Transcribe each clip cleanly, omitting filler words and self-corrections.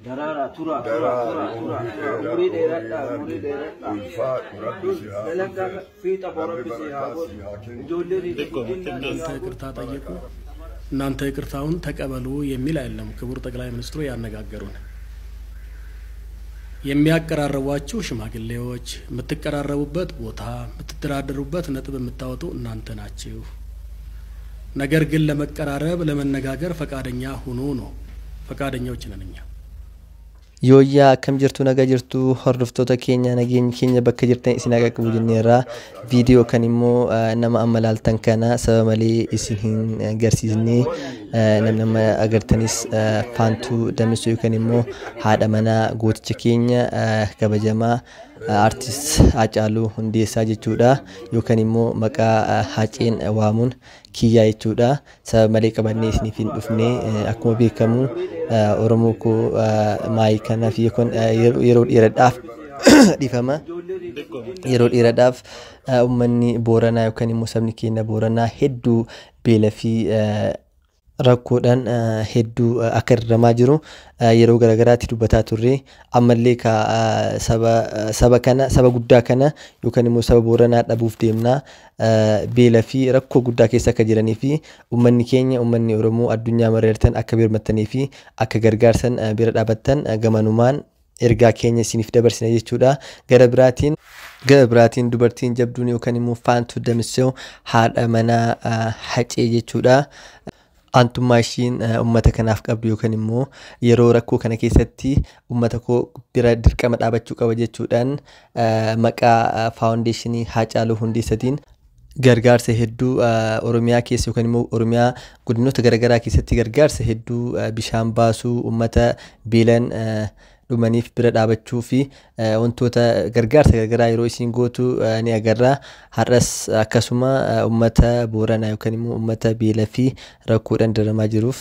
Darara tura muri እናንተ ይቅርታውን ተቀበሉ የሚል አይደለም ክቡር ጠቅላይ ሚኒስትሩ ያነጋገሩን የሚያቀራረቧችሁ ሽማግሌዎች የምትቀራረቡበት ቦታ የምትደራደሩበት ነጥብ የምታወጡ እናንተ ናችሁ ነገር ግን ለመቀራረብ ለመነጋገር ፈቃደኛ ሁኑ ነው ፈቃደኞች ነን እኛ Yoya kam jirtu naga jirtu hordoftoota keenya nageenya keenya bakka jirtan isin akka qabu jenneera video kan immoo nama ammalaaltan kana sababa malee isin hin garsiisne nama agartanis faantu damisoo kan immoo haadha mana gooticha keenya kabajamaa artist Hacaaluu Hundeessaa jechuudha yookaan immoo maqaa Haceen waamuun kiyyaa jechuudha sababa malee qabannee isiniif hin dhufne akkuma beekamu Oromoo ko maayii kanaaf yeroo dheeraadhaaf dhifama yeroo dheeraadhaaf uummanni Booranaa yookaan immoo sabni keenya Booranaa hedduu beela fi rakkoodhaan hedduu akka irramaa jiru yeroo garagaraatti dubbataa turre ammallee ka saba guddaa kana yookaan immoo saba Booranaa dhabuuf deemnaa beela fi rakkoo guddaa keessa akka jiranii fi uummanni keenya uummanni Oromoo addunyaa mareertan akka birmattanii fi akka gargaarsan bira dhaabattan gamanumaan ergaa keenya isiniif dabarsina jechuudha gara biraatiin dubartiin jabduun yookaan immoo faantu damisoo haadha mana Hacee jechuudha Antummaa ishiin ummata kanaaf qabdu yookaan immoo yeroo rakkoo kana keessatti ummata koo bira dirqama dhaabachuu qaba jechuudhaan maqaa faawundeeshinii Hacaaluu Hundeessaatiin gargaarsa hedduu Oromiyaa keessa yookaan immoo Oromiyaa godinoota garagaraa keessatti gargaarsa hedduu bishaan baasuu ummata beelan dhumaniif bira dhaabachuu fi wantoota gargaarsa garagaraa yeroo isin gootu ni agarra har'as akkasuma ummata Booranaa yookaan immoo ummata beela fi rakkoodhaan daramaa jiruuf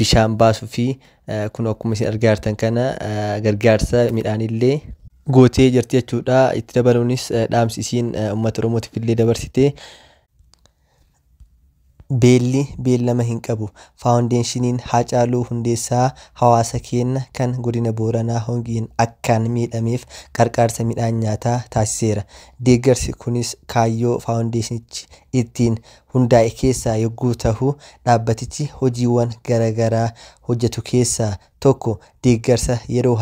bishaan baasuu fi kun akkuma isin argartan kana gargaarsa midhaanillee gootee jirti jechuudha itti dabaluunis dhaamsi isiin ummata Oromootiif illee dabarsite beellama hin qabu faawundeeshiniin Hacaaluu Hundeessaa hawaasa keenya kan godina Booranaa hongiin akkaan miidhameef gargaarsa midhaan nyaataa taasiseera deeggarsi kunis kaayyoo faawundeeshinichi ittiin hundaa'e keessaa yogguu ta'u dhaabbatichi hojiiwwan garagaraa hojjetu keessaa tokko deeggarsa yeroo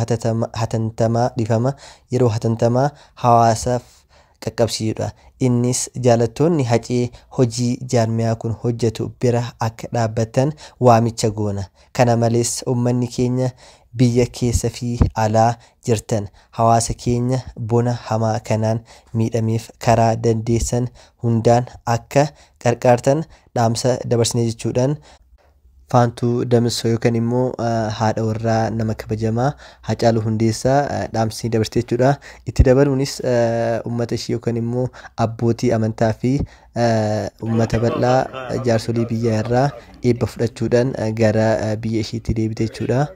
hatantamaa hawaasaaf qaqqabsiisudha innis jaalattoonni Hacee hojii jaarmiyaa kun hojjetu bira akka dhaabbatan waamicha goona kana malees uummanni keenya biyya keessa fi alaa jirtan hawaasa keenya bona hamaa kanaan miidhameef karaa dandeessan hundaan akka gargaartan dhaamsa dabarsine jechuudhaan faantu damisoo yookaan immoo haadha warraa nama kabajamaa Hacaaluu Hundeessaa dhaamsi dabarsite jechuudha itti dabaluunis ummata ishii yookaan immoo abbootii amantaa fi ummata bal'aa jaarsolii biyya irraa eebba fudhachuudhaan gara biyya ishiitti deebite jechuudha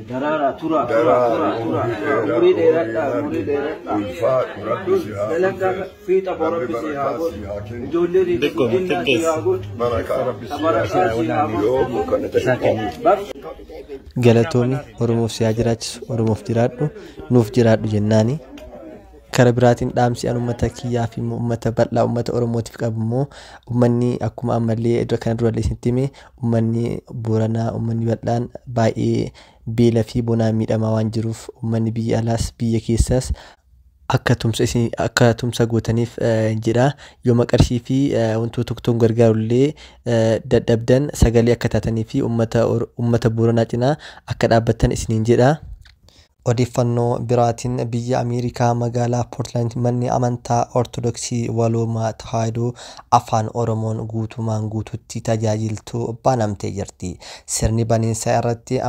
Darara tura muri galatoomni Oromoof siyaa jiraachisu Oromoof jiraadhu nuuf jiraadhu jennaani kara biraatiin dhaamsi an ummata kiyyaa fi ummata bal'aa ummata Oromootiif qabu immoo ummanni akkuma ammallee kana dura isinitti hime ummanni Booranaa ummanni bal'aan baay'ee beela fi bonaan miidhamaa waan jiruuf ummanni biyya alaas biyya keessaas akka tumsa gootaniif jedha yoo maqarshii fi wantoota tokkoon gargaarullee dadhabdan sagalee akka taatanii fi ummata Booranaa cinaa akka dhaabbattan isiniin jedha odeeffannoo biraatiin biyya Ameerikaa magaalaa Portland manni amantaa Ortodoksii Waloomaa Tawaahidoo afaan Oromoon guutumaan guututti tajaajiltuu banamtee jirti. Sirni baniinsaa irratti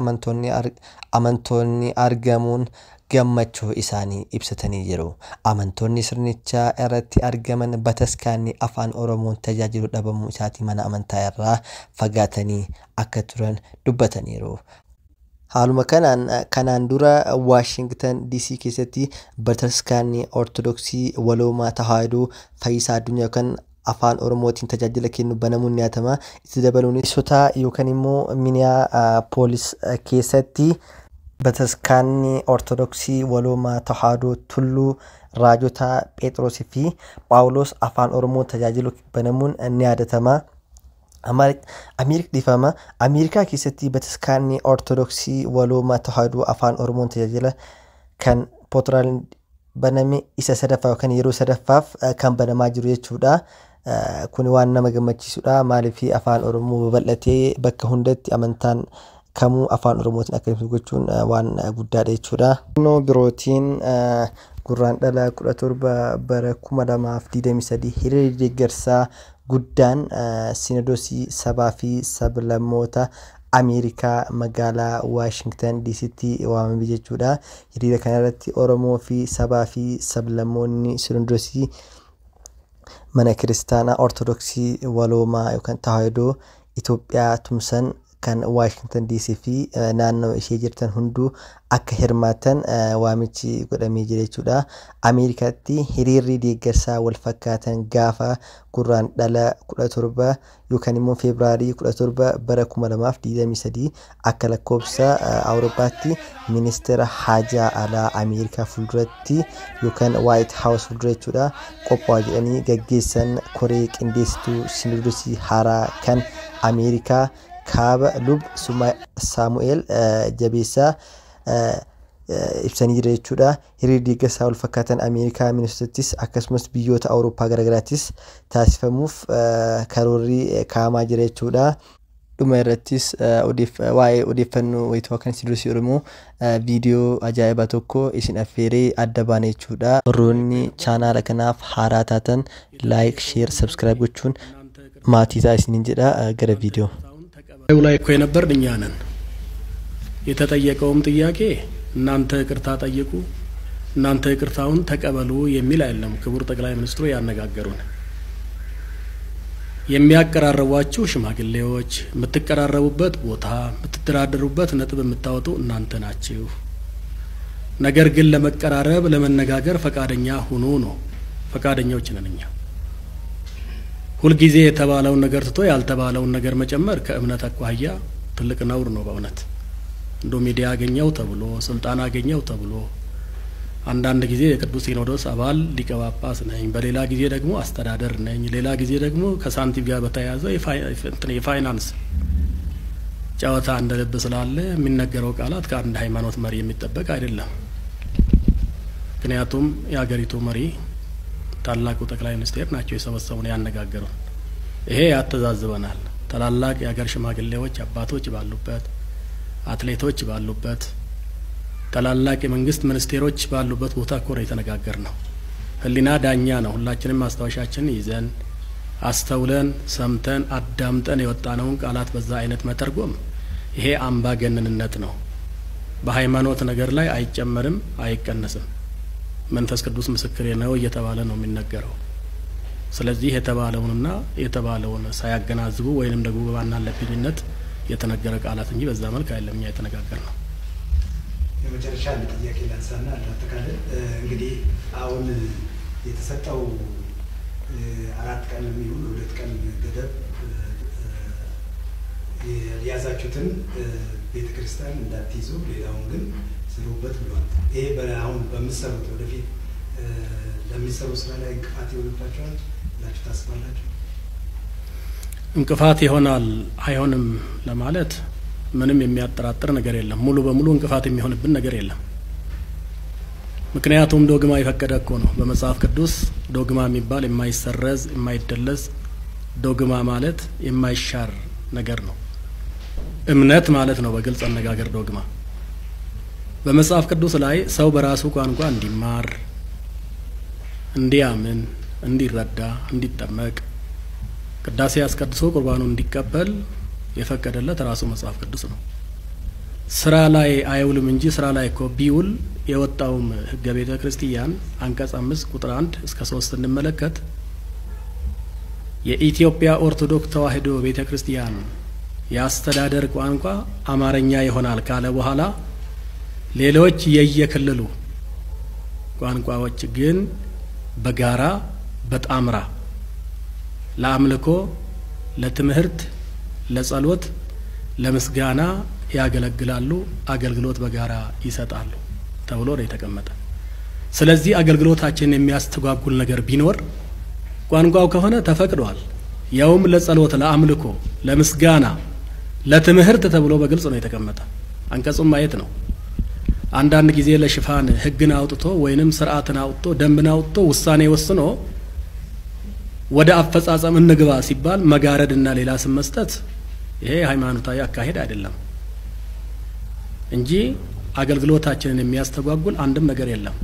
amantoonni argamuun gammachuu isaanii ibsatanii jiru. Amantoonni sirnichaa irratti argaman bataskaanni afaan Oromoon tajaajilu dhabamuu isaatii mana amantaa irraa fagaatanii akka turan dubbataniiru. Haaluma kanaan dura Washington DC keessatti bataskaanni Ortodoksii Waloomaa Tawaahidoo Fayyisaa Addunyaa kan afaan Oromootiin tajaajila kennu banamuun ni yaatama. Itti dabaluunis sotaa yookaan immoo Minneapolis keessatti bataskaanni Ortodoksii Waloomaa Tawaahidoo Tulluu Raajota Phexrosii fi Phaawulos afaan Oromoo tajaajilu banamuun ni yaadatama. Ameerikaa keessatti bataskaanni Ortodoksii Waloomaa Tawaahidoo afaan Oromoon tajaajila kan Pootraal baname isa sadaffaa yookaan yeroo sadaffaaf kan banamaa jiru jechuudha. Kun waan nama gammachiisudha. Maaliif afaan Oromoo babal'atee bakka hundatti amantaan kamuu afaan Oromootiin akka ibsu gochuun waan guddaadha jechuudha. Naannoo birootiin Guraandhala 17 bara 2023 hiriirri deeggarsaa guddaan Sinodosii sabaa fi sablammoota Ameerikaa magaalaa Washington DC'tti waamame jechuudha. Hiriira kanarratti Oromoo fi sabaa fi sablammoonni Sinodosii mana kiristaanaa Ortodoksii Waloomaa yookaan Tawaahidoo Itoophiyaa tumsan kan Washington DC fi naannoo ishee jirtan hunduu akka hirmaatan waamichi godhamee jira jechuudha. Ameerikaatti hiriirri deeggarsaa wal fakkaatan gaafa Guraandhala 17 yookaan immoo Febraarii 17 bara 2023 akka lakkoofsa Awurooppaatti ministeera haajaa alaa Ameerikaa fuulduratti yookaan White House fuuldura jechuudha qophaa'aa jedhanii gaggeessan koree qindeessituu Sinodosii haaraa kan Ameerikaa kaaba lub Saamu'eel Jabeessaa ibsanii jira jechuudha. Hiriirri deeggarsaa wal fakkaatan Ameerikaa Minnesotaattis akkasumas biyyoota Awurooppaa garaagaraattis taasifamuuf karoorri kaa'amaa jira jechuudha. Dhuma irrattis waa'ee odeeffannoo wayitoo kan Sinodosii Oromoo viidiyoo ajaa'ibaa tokko isin affeeree adda baane jechuudha. Warroonni chaanaala kanaaf haaraa taatan laayik, sheer, sabskiraayib gochuun maatii ta'a isiniin jedha. Gara viidiyoo ላይ እኮ የነበርን እኛ ነን። የተጠየቀውም ጥያቄ እናንተ ይቅርታ ጠይቁ፣ እናንተ ይቅርታውን ተቀበሉ የሚል አይደለም። ክቡር ጠቅላይ ሚኒስትሩ ያነጋገሩን የሚያቀራረቧችሁ ሽማግሌዎች፣ የምትቀራረቡበት ቦታ፣ የምትደራደሩበት ነጥብ የምታወጡ እናንተ ናችሁ። ነገር ግን ለመቀራረብ ለመነጋገር ፈቃደኛ ሁኑ ነው። ፈቃደኞች ነን እኛ። ሁሉ ጊዜ የተባለውን ነገር ትቶ ያልተባለውን ነገር መጨመር ከእምነት አኳያ ትልቅ ነውር ነው በእውነት። እንዶ ሚዲያ አገኘው ተብሎ ስልጣን አገኘው ተብሎ አንዳንድ ጊዜ የቅዱስ ሲኖዶስ አባል ሊቀ ጳጳስ ነኝ፣ በሌላ ጊዜ ደግሞ አስተዳደር ነኝ፣ ሌላ ጊዜ ደግሞ ከሳንቲም ጋር በተያያዘ የፋይናንስ ጨዋታ እንደልብ ስላለ የሚነገረው ቃላት ከአንድ ሃይማኖት መሪ የሚጠበቅ አይደለም። ምክንያቱም የሀገሪቱ መሪ ታላቁ ጠቅላይ ሚኒስትር ናቸው የሰበሰቡን ያነጋገሩን። ይሄ ያተዛዝበናል። ታላላቅ የሀገር ሽማግሌዎች አባቶች ባሉበት፣ አትሌቶች ባሉበት፣ ታላላቅ የመንግስት ሚኒስቴሮች ባሉበት ቦታ እኮ ነው የተነጋገርነው። ህሊና ዳኛ ነው። ሁላችንም ማስታወሻችን ይዘን አስተውለን ሰምተን አዳምጠን የወጣነውን ቃላት በዛ አይነት መተርጎም ይሄ አምባገነንነት ነው። በሃይማኖት ነገር ላይ አይጨመርም አይቀነስም። መንፈስ ቅዱስ ምስክር ነው እየተባለ ነው የሚነገረው። ስለዚህ የተባለውን ሳያገናዝቡ ወይንም ደግሞ በማናለብኝነት የተነገረ ቃላት እንጂ በዛ መልኩ አይደለም የተነጋገርነው። የመጨረሻ ጥያቄ ላንሳና አጠቃላይ እንግዲህ አሁን የተሰጠው 4 ቀን የሚሆን 2 ቀን ገደብ ያዛችሁትን ቤተክርስቲያን እንዳትይዙ ሌላውን ግን ስሩበት ብሏል። ይሄ በአሁን በሚሰሩት ወደፊት ለሚሰሩ ስራ ላይ እንቅፋት ይሆንባቸዋል ብላችሁ ታስባላችሁ? እንቅፋት ይሆናል አይሆንም ለማለት ምንም የሚያጠራጥር ነገር የለም። ሙሉ በሙሉ እንቅፋት የሚሆንብን ነገር የለም። ምክንያቱም ዶግማ ይፈቀደ እኮ ነው። በመጽሐፍ ቅዱስ ዶግማ የሚባል የማይሰረዝ የማይደለዝ ዶግማ ማለት የማይሻር ነገር ነው። እምነት ማለት ነው በግልጽ አነጋገር ዶግማ። በመጽሐፍ ቅዱስ ላይ ሰው በራሱ ቋንቋ እንዲማር፣ እንዲያምን፣ እንዲረዳ፣ እንዲጠመቅ፣ ቅዳሴ አስቀድሶ ቁርባኑን እንዲቀበል የፈቀደለት ራሱ መጽሐፍ ቅዱስ ነው። ስራ ላይ አይውልም እንጂ ስራ ላይ እኮ ቢውል የወጣውም ህገ ቤተ ክርስቲያን አንቀጽ 5 ቁጥር 1 እስከ 3 እንመለከት የኢትዮጵያ ኦርቶዶክስ ተዋሕዶ ቤተ ክርስቲያን ያስተዳደር ቋንቋ አማርኛ ይሆናል ካለ በኋላ ሌሎች የየክልሉ ቋንቋዎች ግን በጋራ በጣምራ ለአምልኮ ለትምህርት ለጸሎት ለምስጋና ያገለግላሉ አገልግሎት በጋራ ይሰጣሉ ተብሎ ነው የተቀመጠ ስለዚህ አገልግሎታችን የሚያስተጓጉል ነገር ቢኖር ቋንቋው ከሆነ ተፈቅዷል ያውም ለጸሎት ለአምልኮ ለምስጋና ለትምህርት ተብሎ በግልጽ ነው የተቀመጠ አንቀጹም ማየት ነው አንዳንድ ጊዜ ለሽፋን ህግን አውጥቶ ወይንም ስርዓትን አውጥቶ ደንብን አውጥቶ ውሳኔ ወስኖ ወደ አፈጻጸም እንግባ ሲባል መጋረድና ሌላ ስም መስጠት ይሄ ሃይማኖታዊ አካሄድ አይደለም እንጂ አገልግሎታችንን የሚያስተጓጉል አንድም ነገር የለም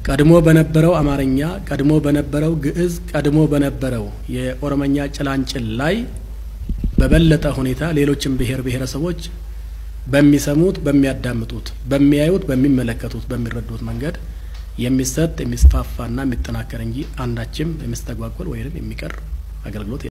ቀድሞ በነበረው አማርኛ ቀድሞ በነበረው ግዕዝ ቀድሞ በነበረው የኦሮሞኛ ጭላንጭል ላይ በበለጠ ሁኔታ ሌሎችም ብሔር ብሔረሰቦች በሚሰሙት በሚያዳምጡት በሚያዩት በሚመለከቱት በሚረዱት መንገድ የሚሰጥ የሚስፋፋና የሚጠናከር እንጂ አንዳችም የሚስተጓጎል ወይንም የሚቀር አገልግሎት